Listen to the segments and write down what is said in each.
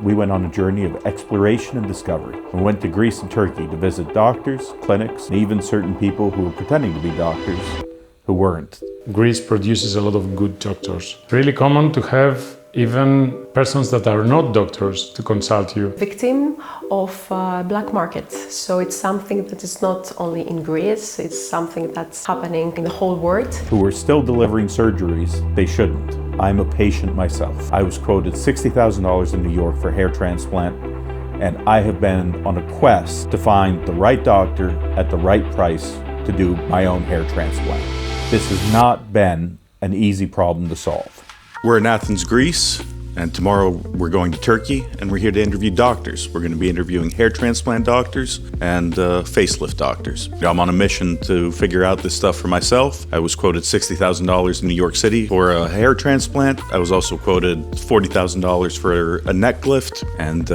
we went on a journey of exploration and discovery. We went to Greece and Turkey to visit doctors, clinics, and even certain people who were pretending to be doctors who weren't. Greece produces a lot of good doctors. It's really common to have even persons that are not doctors to consult you. Victim of black market. So it's something that is not only in Greece, it's something that's happening in the whole world. Who are still delivering surgeries they shouldn't. I'm a patient myself. I was quoted $60,000 in New York for hair transplant, and I have been on a quest to find the right doctor at the right price to do my own hair transplant. This has not been an easy problem to solve. We're in Athens, Greece, and tomorrow we're going to Turkey, and we're here to interview doctors. We're going to be interviewing hair transplant doctors and facelift doctors. I'm on a mission to figure out this stuff for myself. I was quoted $60,000 in New York City for a hair transplant. I was also quoted $40,000 for a neck lift, and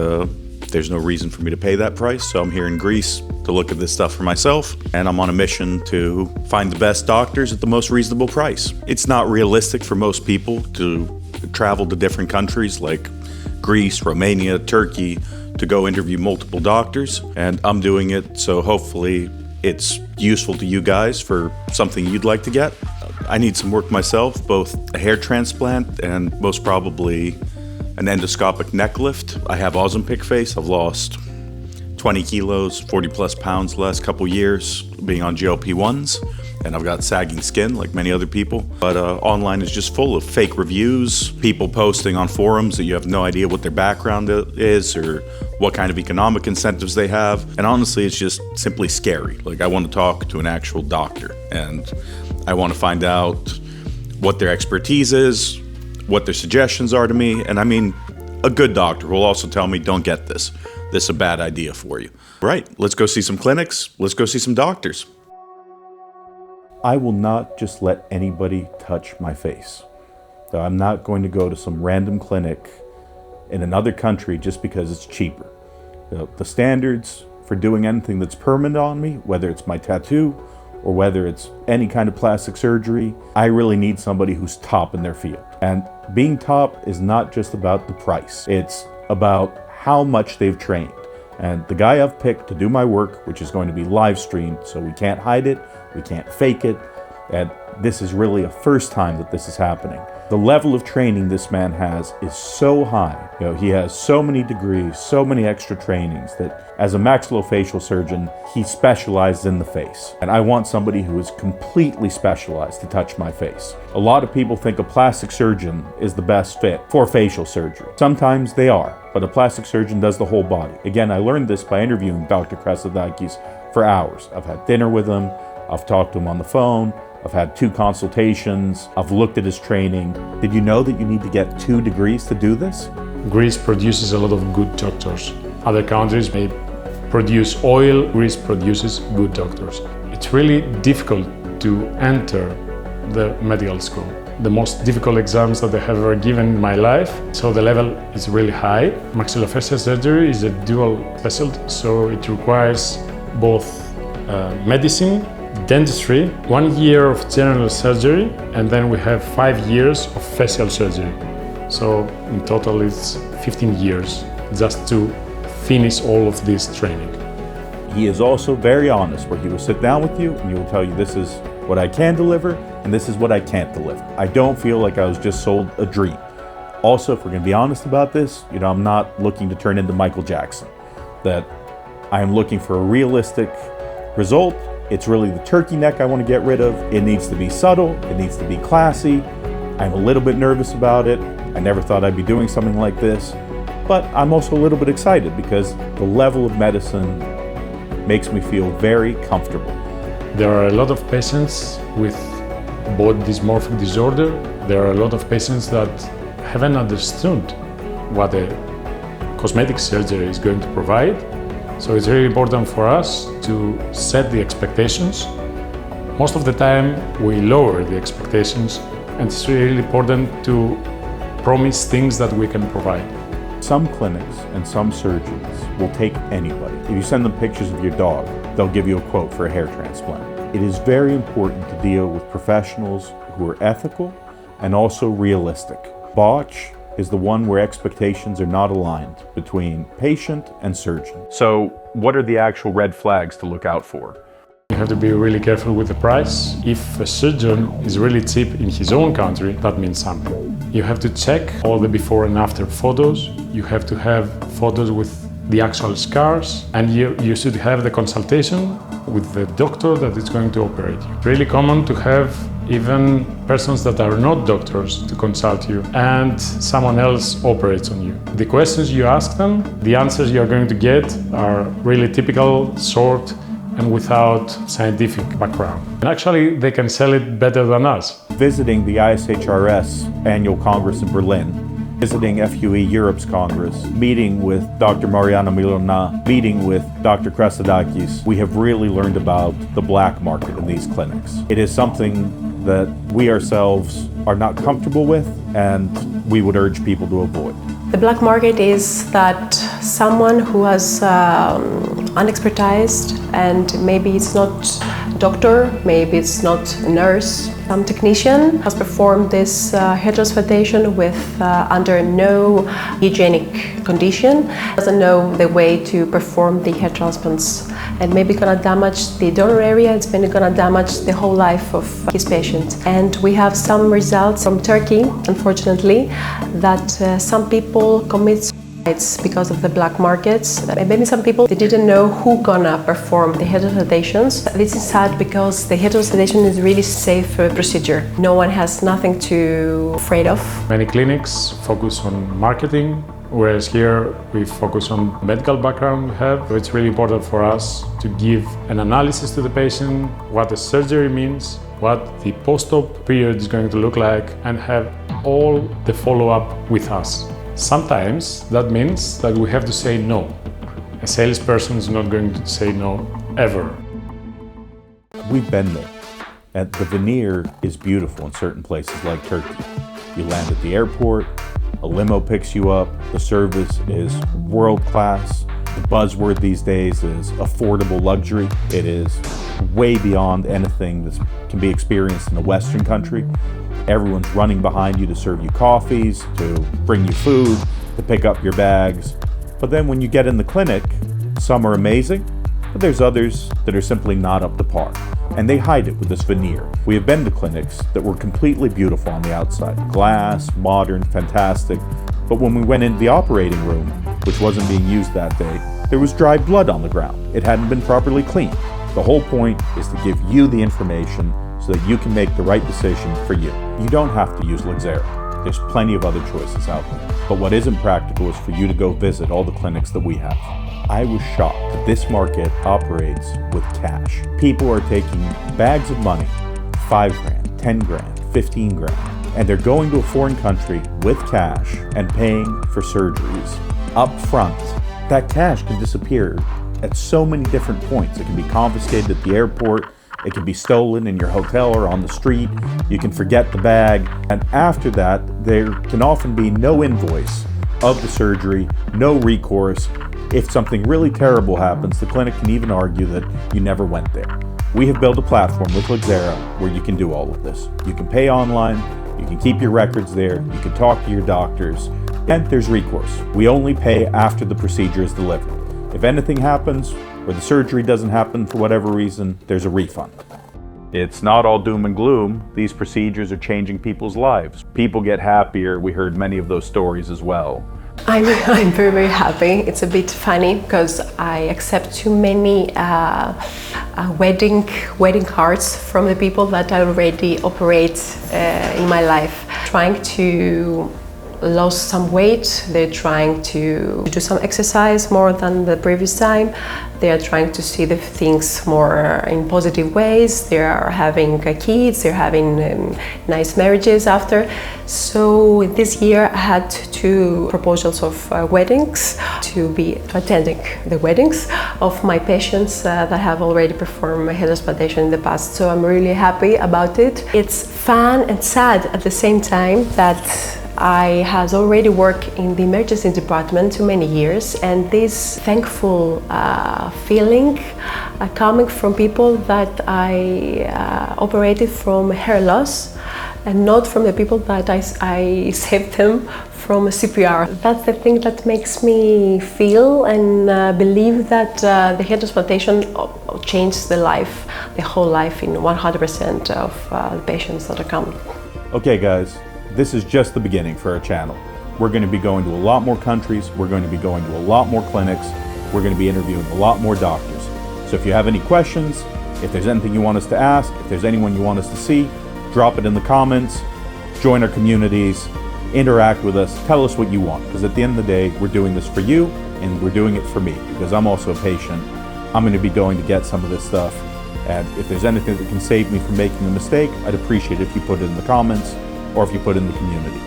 there's no reason for me to pay that price. So I'm here in Greece to look at this stuff for myself, and I'm on a mission to find the best doctors at the most reasonable price. It's not realistic for most people to travel to different countries like Greece, Romania, Turkey, to go interview multiple doctors, and I'm doing it, so hopefully it's useful to you guys for something you'd like to get. I need some work myself, both a hair transplant and most probably an endoscopic neck lift. I have Ozempic face. I've lost 20 kilos, 40 plus pounds the last couple years being on GLP-1s, and I've got sagging skin like many other people. But online is just full of fake reviews, people posting on forums that you have no idea what their background is or what kind of economic incentives they have. And honestly, it's just simply scary. Like, I want to talk to an actual doctor, and I want to find out what their expertise is, what their suggestions are to me. And I mean, a good doctor will also tell me, don't get this. This is a bad idea for you. Right, let's go see some clinics. Let's go see some doctors. I will not just let anybody touch my face. So I'm not going to go to some random clinic in another country just because it's cheaper. The standards for doing anything that's permanent on me, whether it's my tattoo or whether it's any kind of plastic surgery, I really need somebody who's top in their field. And being top is not just about the price. It's about how much they've trained. And the guy I've picked to do my work, which is going to be live streamed, so we can't hide it, we can't fake it, and this is really a first time that this is happening. The level of training this man has is so high. You know, he has so many degrees, so many extra trainings that as a maxillofacial surgeon, he specializes in the face. And I want somebody who is completely specialized to touch my face. A lot of people think a plastic surgeon is the best fit for facial surgery. Sometimes they are, but a plastic surgeon does the whole body. Again, I learned this by interviewing Dr. Krasidakis for hours. I've had dinner with him, I've talked to him on the phone, I've had 2 consultations, I've looked at his training. Did you know that you need to get 2 degrees to do this? Greece produces a lot of good doctors. Other countries may produce oil, Greece produces good doctors. It's really difficult to enter the medical school. The most difficult exams that I have ever given in my life, so the level is really high. Maxillofacial surgery is a dual specialty, so it requires both medicine, dentistry, 1 year of general surgery, and then we have 5 years of facial surgery. So in total it's 15 years just to finish all of this training. He is also very honest, where he will sit down with you and he will tell you, this is what I can deliver and this is what I can't deliver. I don't feel like I was just sold a dream. Also, if we're going to be honest about this, I'm not looking to turn into Michael Jackson. That I am looking for a realistic result. It's really the turkey neck I want to get rid of. It needs to be subtle, it needs to be classy. I'm a little bit nervous about it. I never thought I'd be doing something like this, but I'm also a little bit excited because the level of medicine makes me feel very comfortable. There are a lot of patients with body dysmorphic disorder. There are a lot of patients that haven't understood what a cosmetic surgery is going to provide. So it's really important for us to set the expectations. Most of the time we lower the expectations, and it's really important to promise things that we can provide. Some clinics and some surgeons will take anybody. If you send them pictures of your dog, they'll give you a quote for a hair transplant. It is very important to deal with professionals who are ethical and also realistic. Botch is the one where expectations are not aligned between patient and surgeon. So, what are the actual red flags to look out for? You have to be really careful with the price. If a surgeon is really cheap in his own country, that means something. You have to check all the before and after photos. You have to have photos with the actual scars, and you should have the consultation with the doctor that is going to operate you. It's really common to have even persons that are not doctors to consult you, and someone else operates on you. The questions you ask them, the answers you are going to get are really typical, short, and without scientific background. And actually, they can sell it better than us. Visiting the ISHRS annual Congress in Berlin, visiting FUE Europe's Congress, meeting with Dr. Mariana Milona, meeting with Dr. Krasadakis, we have really learned about the black market in these clinics. It is something that we ourselves are not comfortable with, and we would urge people to avoid. The black market is that someone who has unexpertised, and maybe it's not a doctor, maybe it's not a nurse, some technician has performed this hair transplantation with under no hygienic condition, doesn't know the way to perform the hair transplants, and maybe gonna damage the donor area, it's maybe gonna damage the whole life of his patient. And we have some results from Turkey, unfortunately, that some people commit suicide because of the black markets. Maybe some people, they didn't know who gonna perform the hair transplantations. This is sad because the hair transplantation is really safe procedure. No one has nothing to afraid of. Many clinics focus on marketing, whereas here we focus on medical background we have. So it's really important for us to give an analysis to the patient, what the surgery means, what the post-op period is going to look like, and have all the follow-up with us. Sometimes that means that we have to say no. A salesperson is not going to say no, ever. We've been there. And the veneer is beautiful in certain places like Turkey. You land at the airport, a limo picks you up, the service is world-class. The buzzword these days is affordable luxury. It is way beyond anything that can be experienced in a Western country. Everyone's running behind you to serve you coffees, to bring you food, to pick up your bags. But then when you get in the clinic, some are amazing, but there's others that are simply not up to par. And they hide it with this veneer. We have been to clinics that were completely beautiful on the outside. Glass, modern, fantastic. But when we went into the operating room, which wasn't being used that day, there was dried blood on the ground. It hadn't been properly cleaned. The whole point is to give you the information so that you can make the right decision for you. You don't have to use Lexera. There's plenty of other choices out there. But what isn't practical is for you to go visit all the clinics that we have. I was shocked that this market operates with cash. People are taking bags of money, 5 grand, 10 grand, 15 grand, and they're going to a foreign country with cash and paying for surgeries up front. That cash can disappear at so many different points. It can be confiscated at the airport, it can be stolen in your hotel or on the street, you can forget the bag, and after that, there can often be no invoice of the surgery, no recourse. If something really terrible happens, the clinic can even argue that you never went there. We have built a platform with Lexera where you can do all of this. You can pay online, you can keep your records there, you can talk to your doctors, and there's recourse. We only pay after the procedure is delivered. If anything happens, or the surgery doesn't happen for whatever reason, there's a refund. It's not all doom and gloom. These procedures are changing people's lives. People get happier. We heard many of those stories as well. I'm very, very happy. It's a bit funny because I accept too many wedding cards from the people that I already operate in my life. Trying to lose some weight, they're trying to do some exercise more than the previous time. They are trying to see the things more in positive ways. They are having kids, they're having nice marriages after. So this year I had 2 proposals of weddings to be attending the weddings of my patients that have already performed hair transplantation in the past. So I'm really happy about it. It's fun and sad at the same time that I have already worked in the emergency department for many years, and this thankful feeling coming from people that I operated from hair loss and not from the people that I saved them from CPR. That's the thing that makes me feel and believe that the hair transplantation changed the whole life in 100% of the patients that are coming. Okay guys, this is just the beginning for our channel. We're going to be going to a lot more countries, we're going to be going to a lot more clinics, we're going to be interviewing a lot more doctors. So if you have any questions, if there's anything you want us to ask, if there's anyone you want us to see, drop it in the comments, join our communities, interact with us, tell us what you want, because at the end of the day, we're doing this for you and we're doing it for me, because I'm also a patient. I'm going to be going to get some of this stuff, and if there's anything that can save me from making a mistake, I'd appreciate it if you put it in the comments or if you put it in the community.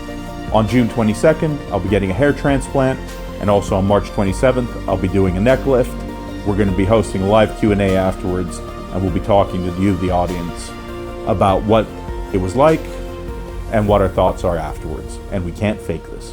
On June 22nd, I'll be getting a hair transplant, and also on March 27th, I'll be doing a neck lift. We're going to be hosting a live Q&A afterwards, and we'll be talking to you, the audience, about what it was like and what our thoughts are afterwards. And we can't fake this.